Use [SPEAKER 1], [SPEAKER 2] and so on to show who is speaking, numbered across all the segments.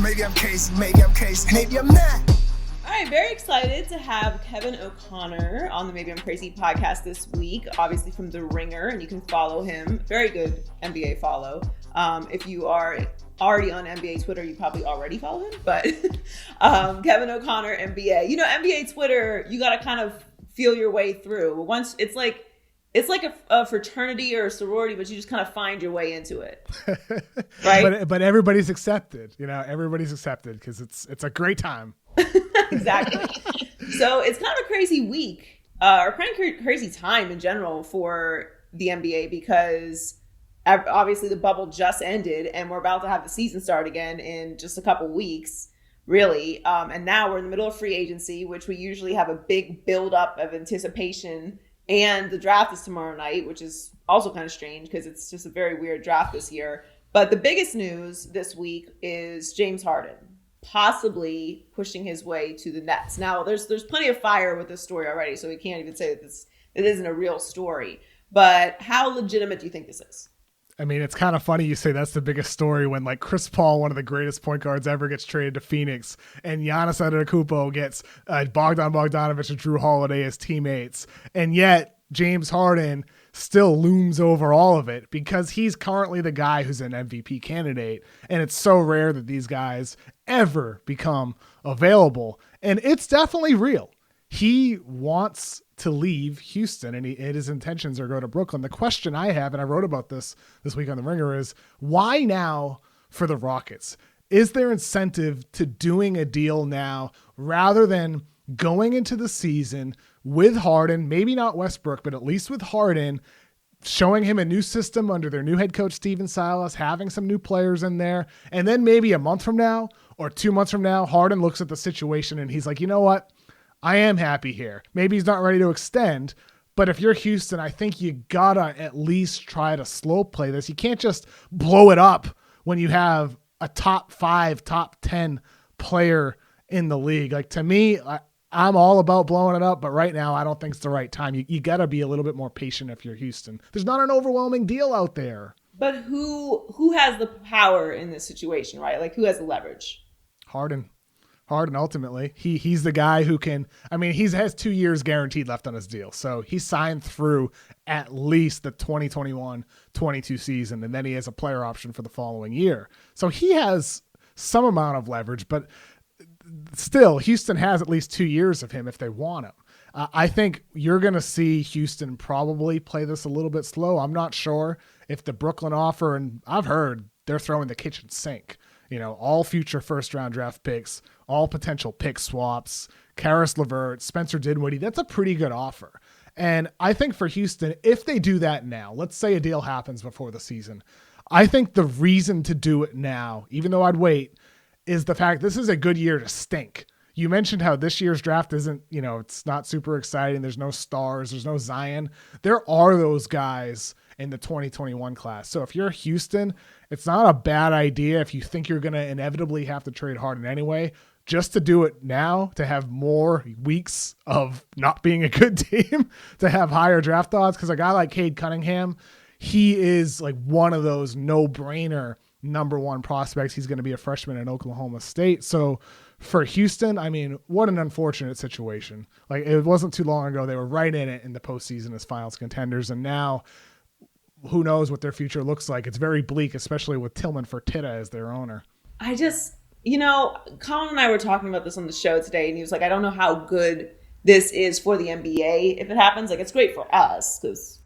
[SPEAKER 1] Maybe I'm crazy, maybe I'm not.
[SPEAKER 2] All right, very excited to have Kevin O'Connor on the Maybe I'm Crazy podcast this week, obviously from The Ringer, and you can follow him. Very good NBA follow. If you are already on NBA Twitter, you probably already follow him, but Kevin O'Connor, NBA. You know, NBA Twitter, you got to kind of feel your way through. Once it's like a fraternity or a sorority, but you just kind of find your way into it, right?
[SPEAKER 3] but everybody's accepted. You know, everybody's accepted because it's a great time.
[SPEAKER 2] Exactly. So it's kind of a crazy week, or kind of crazy time in general for the NBA because obviously the bubble just ended and we're about to have the season start again in just a couple weeks, really. And now we're in the middle of free agency, which we usually have a big buildup of anticipation. And the draft is tomorrow night, which is also kind of strange because it's just a very weird draft this year. But the biggest news this week is James Harden possibly pushing his way to the Nets. Now, there's plenty of fire with this story already, so we can't even say that it isn't a real story. But how legitimate do you think this is?
[SPEAKER 3] I mean, it's kind of funny you say that's the biggest story when, like, Chris Paul, one of the greatest point guards ever, gets traded to Phoenix, and Giannis Antetokounmpo gets Bogdan Bogdanovic and Drew Holiday as teammates, and yet James Harden still looms over all of it because he's currently the guy who's an MVP candidate, and it's so rare that these guys ever become available, and it's definitely real. He wants to leave Houston, and his intentions are go to Brooklyn. The question I have, and I wrote about this week on The Ringer, is why now for the Rockets? Is there incentive to doing a deal now rather than going into the season with Harden, maybe not Westbrook, but at least with Harden, showing him a new system under their new head coach, Steven Silas, having some new players in there, and then maybe a month from now or 2 months from now, Harden looks at the situation and he's like, you know what? I am happy here. Maybe he's not ready to extend, but if you're Houston, I think you gotta at least try to slow play this. You can't just blow it up when you have a top 5, top 10 player in the league. Like, to me, I'm all about blowing it up, but right now I don't think it's the right time. You gotta be a little bit more patient if you're Houston. There's not an overwhelming deal out there.
[SPEAKER 2] But who has the power in this situation, right? Like, who has the leverage?
[SPEAKER 3] Harden ultimately. He's the guy who can, I mean, he has 2 years guaranteed left on his deal. So he signed through at least the 2021-22 season, and then he has a player option for the following year. So he has some amount of leverage, but still, Houston has at least 2 years of him if they want him. I think you're going to see Houston probably play this a little bit slow. I'm not sure if the Brooklyn offer, and I've heard they're throwing the kitchen sink. You know, all future first-round draft picks, all potential pick swaps, Karis LeVert, Spencer Dinwiddie. That's a pretty good offer. And I think for Houston, if they do that now, let's say a deal happens before the season, I think the reason to do it now, even though I'd wait, is the fact this is a good year to stink. You mentioned how this year's draft isn't, you know, it's not super exciting. There's no stars. There's no Zion. There are those guys in the 2021 class. So if you're Houston, it's not a bad idea if you think you're going to inevitably have to trade Harden anyway, just to do it now, to have more weeks of not being a good team, to have higher draft odds. Because a guy like Cade Cunningham, he is like one of those no-brainer number one prospects. He's going to be a freshman at Oklahoma State. So for Houston, I mean, what an unfortunate situation. Like, it wasn't too long ago they were right in it in the postseason as finals contenders, and now who knows what their future looks like. It's very bleak, especially with Tillman Fertitta as their owner.
[SPEAKER 2] I just, you know, Colin and I were talking about this on the show today, and he was like, I don't know how good this is for the NBA if it happens. Like, it's great for us because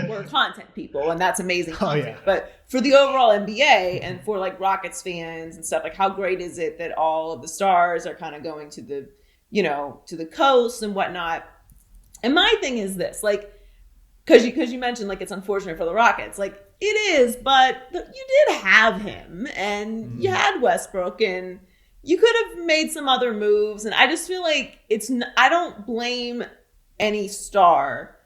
[SPEAKER 2] we're content people, and that's amazing content. Oh, yeah. But for the overall NBA and for like Rockets fans and stuff, like, how great is it that all of the stars are kind of going to the, you know, to the coast and whatnot? And my thing is this, like, because you mentioned like it's unfortunate for the Rockets, like it is, but you did have him and you had Westbrook and you could have made some other moves, and I just feel like I don't blame any star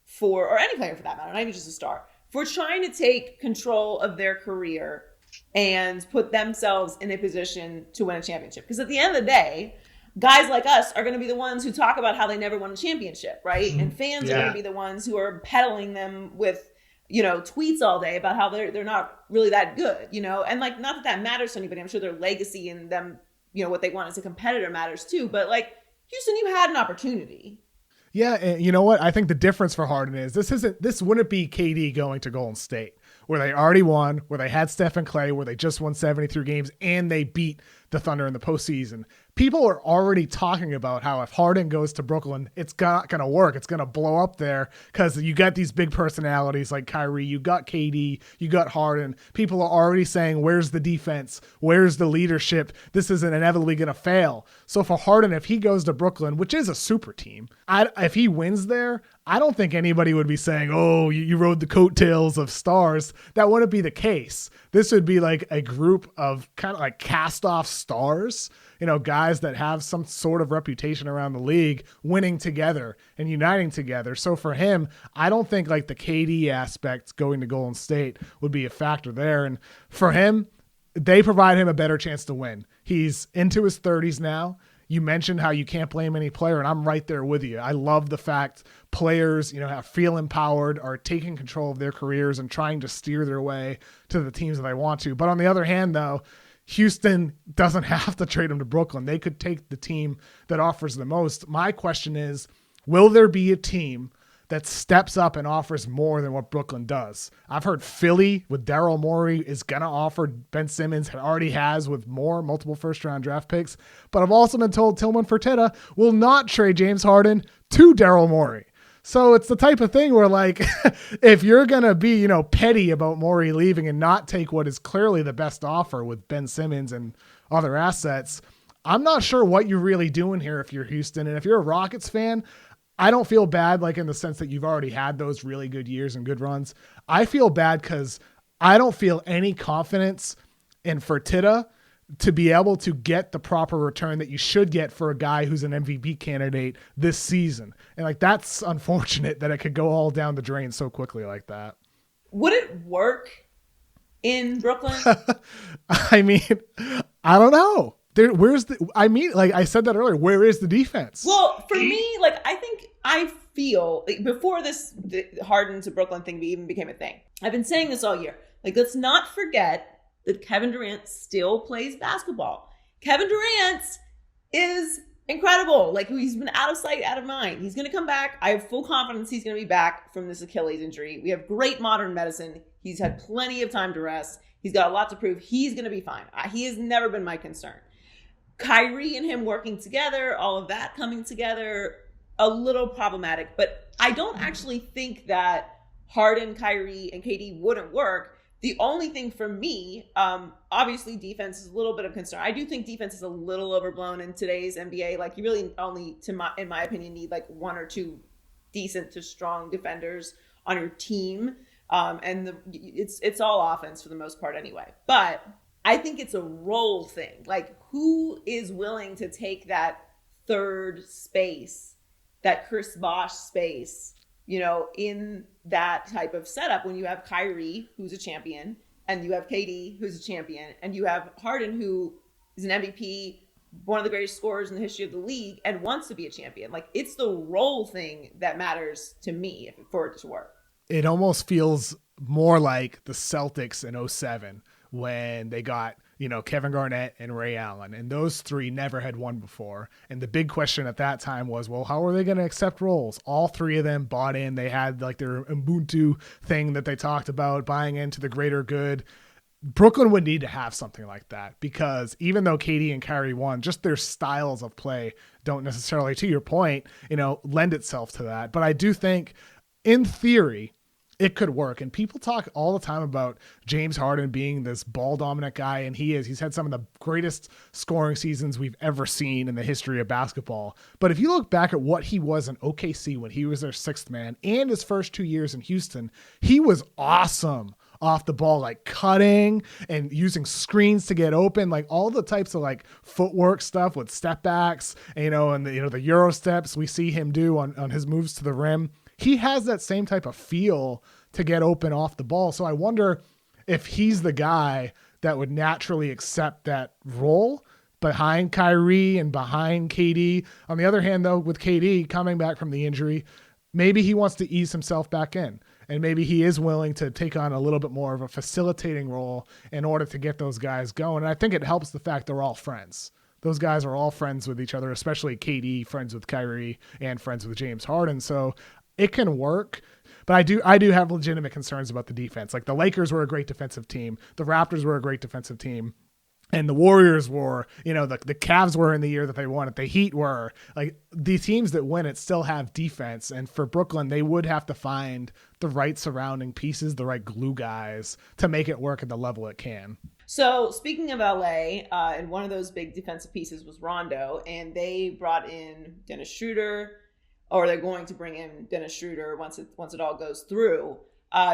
[SPEAKER 2] for, or any player for that matter, not even just a star, for trying to take control of their career and put themselves in a position to win a championship. Because at the end of the day, guys like us are going to be the ones who talk about how they never won a championship, right? And fans are going to be the ones who are peddling them with, tweets all day about how they're not really that good, and like, not that matters to anybody. I'm sure their legacy and them, what they want as a competitor matters too. But like, Houston, you had an opportunity.
[SPEAKER 3] Yeah, and you know what? I think the difference for Harden is this wouldn't be KD going to Golden State, where they already won, where they had Steph and Clay, where they just won 73 games, and they beat the Thunder in the postseason. People are already talking about how if Harden goes to Brooklyn, it's not going to work. It's going to blow up there because you got these big personalities like Kyrie, you got KD, you got Harden. People are already saying, where's the defense? Where's the leadership? This is inevitably going to fail. So for Harden, if he goes to Brooklyn, which is a super team, if he wins there, I don't think anybody would be saying, oh, you rode the coattails of stars. That wouldn't be the case. This would be like a group of kind of like cast off stars, guys that have some sort of reputation around the league, winning together and uniting together. So for him, I don't think like the KD aspect going to Golden State would be a factor there. And for him, they provide him a better chance to win. He's into his 30s now. You mentioned how you can't blame any player, and I'm right there with you. I love the fact players, feel empowered, are taking control of their careers and trying to steer their way to the teams that they want to. But on the other hand, though, Houston doesn't have to trade him to Brooklyn. They could take the team that offers the most. My question is, will there be a team that steps up and offers more than what Brooklyn does? I've heard Philly with Daryl Morey is going to offer Ben Simmons, already has with multiple first-round draft picks. But I've also been told Tillman Fertitta will not trade James Harden to Daryl Morey. So it's the type of thing where, like, if you're going to be, petty about Morey leaving and not take what is clearly the best offer with Ben Simmons and other assets, I'm not sure what you're really doing here if you're Houston. And if you're a Rockets fan, I don't feel bad, like in the sense that you've already had those really good years and good runs. I feel bad because I don't feel any confidence in Fertitta to be able to get the proper return that you should get for a guy who's an MVP candidate this season. And like, that's unfortunate that it could go all down the drain so quickly like that.
[SPEAKER 2] Would it work in Brooklyn?
[SPEAKER 3] I mean, I don't know. Like I said that earlier, where is the defense?
[SPEAKER 2] Well, for me, like, I feel like before the Harden to Brooklyn thing even became a thing, I've been saying this all year. Like, let's not forget that Kevin Durant still plays basketball. Kevin Durant is incredible. Like, he's been out of sight, out of mind. He's going to come back. I have full confidence he's going to be back from this Achilles injury. We have great modern medicine. He's had plenty of time to rest. He's got a lot to prove. He's going to be fine. He has never been my concern. Kyrie and him working together, all of that coming together, a little problematic. But I don't actually think that Harden, Kyrie, and KD wouldn't work. The only thing for me, obviously defense is a little bit of concern. I do think defense is a little overblown in today's NBA. Like, you really only, in my opinion, need like one or two decent to strong defenders on your team. And it's all offense for the most part anyway. But I think it's a role thing. Like, who is willing to take that third space, that Chris Bosh space, in that type of setup when you have Kyrie, who's a champion, and you have KD, who's a champion, and you have Harden, who is an MVP, one of the greatest scorers in the history of the league, and wants to be a champion. Like, it's the role thing that matters to me for it to work.
[SPEAKER 3] It almost feels more like the Celtics in 2007 when they got, Kevin Garnett and Ray Allen, and those three never had won before. And the big question at that time was, well, how are they going to accept roles? All three of them bought in. They had like their Ubuntu thing that they talked about, buying into the greater good. Brooklyn would need to have something like that, because even though KD and Kyrie won, just their styles of play don't necessarily, to your point, lend itself to that. But I do think in theory, it could work. And people talk all the time about James Harden being this ball dominant guy. And he's had some of the greatest scoring seasons we've ever seen in the history of basketball. But if you look back at what he was in OKC when he was their sixth man and his first 2 years in Houston, he was awesome off the ball, like cutting and using screens to get open, like all the types of like footwork stuff with step backs, and the Euro steps we see him do on his moves to the rim. He has that same type of feel to get open off the ball. So I wonder if he's the guy that would naturally accept that role behind Kyrie and behind KD. On the other hand, though, with KD coming back from the injury, maybe he wants to ease himself back in. and maybe he is willing to take on a little bit more of a facilitating role in order to get those guys going. And I think it helps the fact they're all friends. Those guys are all friends with each other, especially KD, friends with Kyrie, and friends with James Harden. So it can work. But I do have legitimate concerns about the defense. Like the Lakers were a great defensive team. The Raptors were a great defensive team. And the Warriors were, the Cavs were in the year that they won it. The Heat were. Like, the teams that win it still have defense. And for Brooklyn, they would have to find the right surrounding pieces, the right glue guys to make it work at the level it can.
[SPEAKER 2] So speaking of LA, and one of those big defensive pieces was Rondo, and they brought in Dennis Schroeder, or they're going to bring in Dennis Schroeder once it all goes through.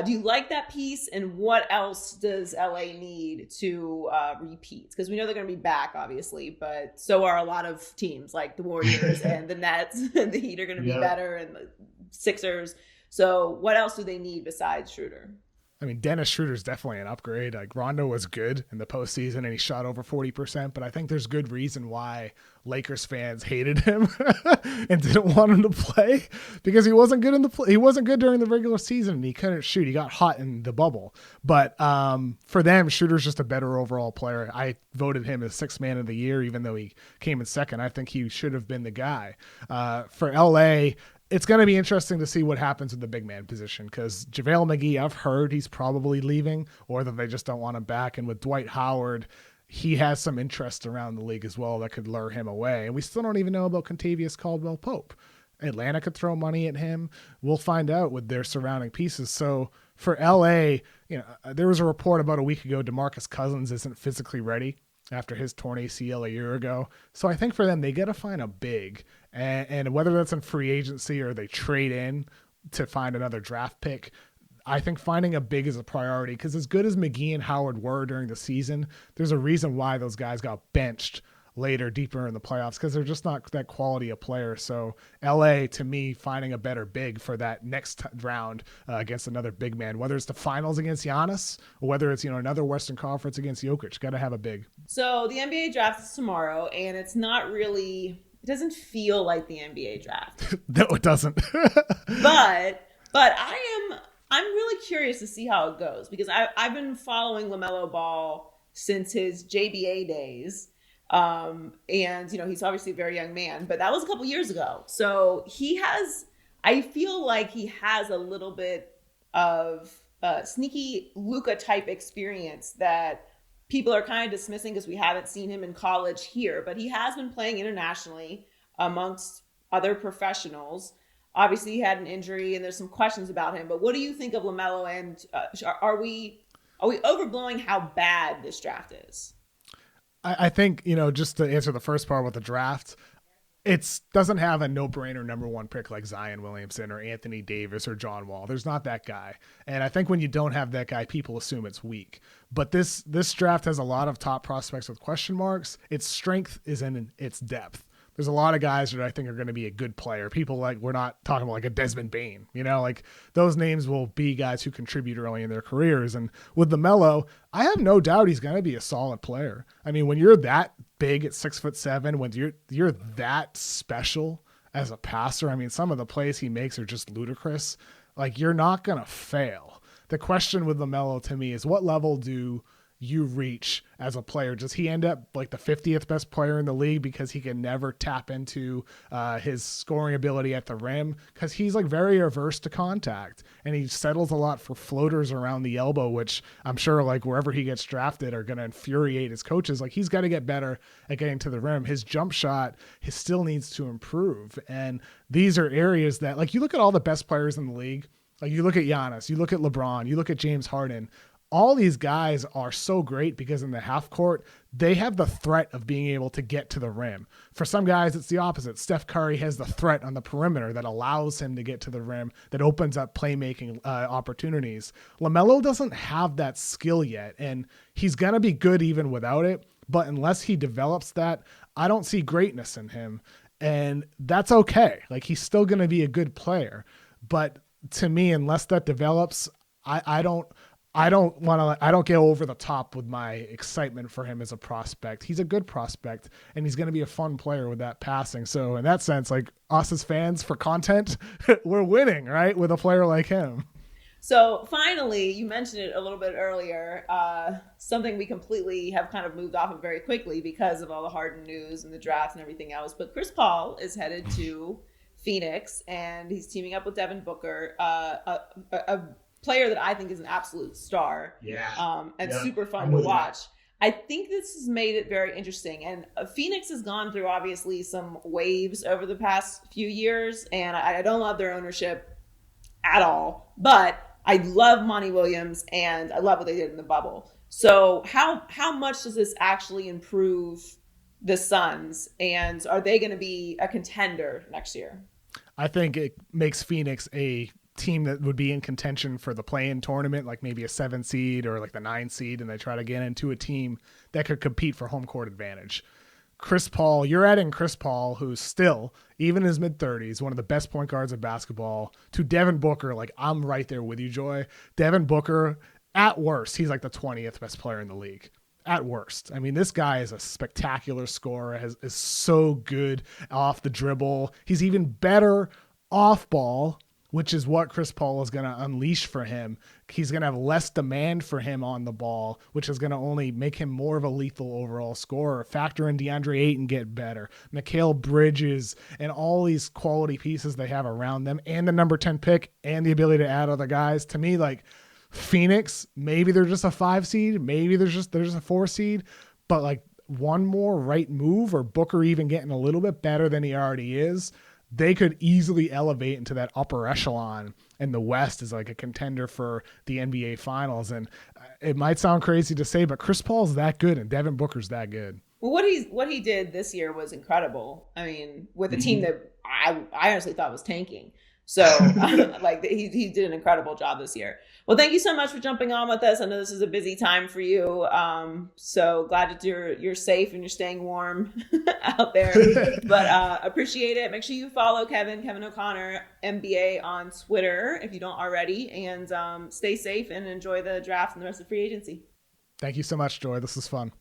[SPEAKER 2] Do you like that piece? And what else does LA need to repeat? Because we know they're going to be back, obviously, but so are a lot of teams like the Warriors and the Nets and the Heat are going to be better, and the Sixers. So what else do they need besides Schroeder?
[SPEAKER 3] I mean, Dennis Schroeder's definitely an upgrade. Like, Rondo was good in the postseason and he shot over 40%, but I think there's good reason why Lakers fans hated him and didn't want him to play, because he wasn't good he wasn't good during the regular season and he couldn't shoot. He got hot in the bubble. But for them, Schroeder's just a better overall player. I voted him as sixth man of the year, even though he came in second. I think he should have been the guy. For LA, it's going to be interesting to see what happens with the big man position, because JaVale McGee, I've heard he's probably leaving, or that they just don't want him back. And with Dwight Howard, he has some interest around the league as well that could lure him away. And we still don't even know about Contavious Caldwell-Pope. Atlanta could throw money at him. We'll find out with their surrounding pieces. So for LA, there was a report about a week ago, DeMarcus Cousins isn't physically ready after his torn ACL a year ago. So I think for them, they got to find a big, and whether that's in free agency or they trade in to find another draft pick, I think finding a big is a priority, because as good as McGee and Howard were during the season, there's a reason why those guys got benched later, deeper in the playoffs, because they're just not that quality of player. So LA, to me, finding a better big for that next round against another big man, whether it's the finals against Giannis or whether it's another Western Conference against Jokic, got to have a big.
[SPEAKER 2] So the NBA draft is tomorrow, and it's not really, it doesn't feel like the NBA draft.
[SPEAKER 3] No, it doesn't.
[SPEAKER 2] but I'm really curious to see how it goes, because I've been following LaMelo Ball since his JBA days. And he's obviously a very young man, but that was a couple years ago. So I feel like he has a little bit of sneaky Luka type experience that people are kind of dismissing because we haven't seen him in college here, but he has been playing internationally amongst other professionals. Obviously he had an injury and there's some questions about him, but what do you think of LaMelo, and are we overblowing how bad this draft is?
[SPEAKER 3] I think, just to answer the first part with the draft, it doesn't have a no-brainer number one pick like Zion Williamson or Anthony Davis or John Wall. There's not that guy. And I think when you don't have that guy, people assume it's weak. But this draft has a lot of top prospects with question marks. Its strength is in its depth. There's a lot of guys that I think are going to be a good player. People we're not talking about like a Desmond Bane, like those names will be guys who contribute early in their careers. And with LaMelo, I have no doubt he's going to be a solid player. I mean, when you're that big at 6'7", when you're that special as a passer, I mean, some of the plays he makes are just ludicrous. Like, you're not going to fail. The question with LaMelo to me is, what level do you reach as a player? Does he end up like the 50th best player in the league because he can never tap into his scoring ability at the rim? Because he's like very averse to contact, and he settles a lot for floaters around the elbow, which I'm sure like wherever he gets drafted are going to infuriate his coaches. Like, he's got to get better at getting to the rim. His jump shot, he still needs to improve. And these are areas that, like, you look at all the best players in the league, like you look at Giannis, you look at LeBron, you look at James Harden. All these guys are so great because in the half court, they have the threat of being able to get to the rim. For some guys, it's the opposite. Steph Curry has the threat on the perimeter that allows him to get to the rim, that opens up playmaking opportunities. LaMelo doesn't have that skill yet, and he's going to be good even without it. But unless he develops that, I don't see greatness in him. And that's okay. Like, he's still going to be a good player. But to me, unless that develops, I don't get over the top with my excitement for him as a prospect. He's a good prospect, and he's going to be a fun player with that passing. So in that sense, like, us as fans for content, we're winning, right, with a player like him.
[SPEAKER 2] So finally, you mentioned it a little bit earlier, something we completely have kind of moved off of very quickly because of all the Harden news and the draft and everything else. But Chris Paul is headed to Phoenix, and he's teaming up with Devin Booker, a player that I think is an absolute star. And super fun to watch. I think this has made it very interesting. And Phoenix has gone through, obviously, some waves over the past few years, and I don't love their ownership at all. But I love Monty Williams, and I love what they did in the bubble. So how much does this actually improve the Suns, and are they going to be a contender next year?
[SPEAKER 3] I think it makes Phoenix a team that would be in contention for the play-in tournament, like maybe a 7 seed or like the 9 seed, and they try to get into a team that could compete for home court advantage. Chris Paul, you're adding Chris Paul, who's still, even in his mid-30s, one of the best point guards of basketball, to Devin Booker. Like, I'm right there with you, Joy. Devin Booker, at worst, he's like the 20th best player in the league. At worst. I mean, this guy is a spectacular scorer, is so good off the dribble. He's even better off ball, which is what Chris Paul is going to unleash for him. He's going to have less demand for him on the ball, which is going to only make him more of a lethal overall scorer. Factor in DeAndre Ayton, get better. Mikal Bridges and all these quality pieces they have around them, and the number 10 pick and the ability to add other guys. To me, like, Phoenix, maybe they're just a 5 seed, maybe they're just a 4 seed, but like one more right move, or Booker even getting a little bit better than he already is, they could easily elevate into that upper echelon in the West as like a contender for the NBA Finals. And it might sound crazy to say, but Chris Paul's that good and Devin Booker's that good.
[SPEAKER 2] Well, what he did this year was incredible. I mean, with a team that I honestly thought was tanking. So like he did an incredible job this year. Well, thank you so much for jumping on with us. I know this is a busy time for you. So glad that you're safe and you're staying warm out there. But appreciate it. Make sure you follow Kevin O'Connor, NBA on Twitter if you don't already. And stay safe and enjoy the draft and the rest of free agency.
[SPEAKER 3] Thank you so much, Joy. This was fun.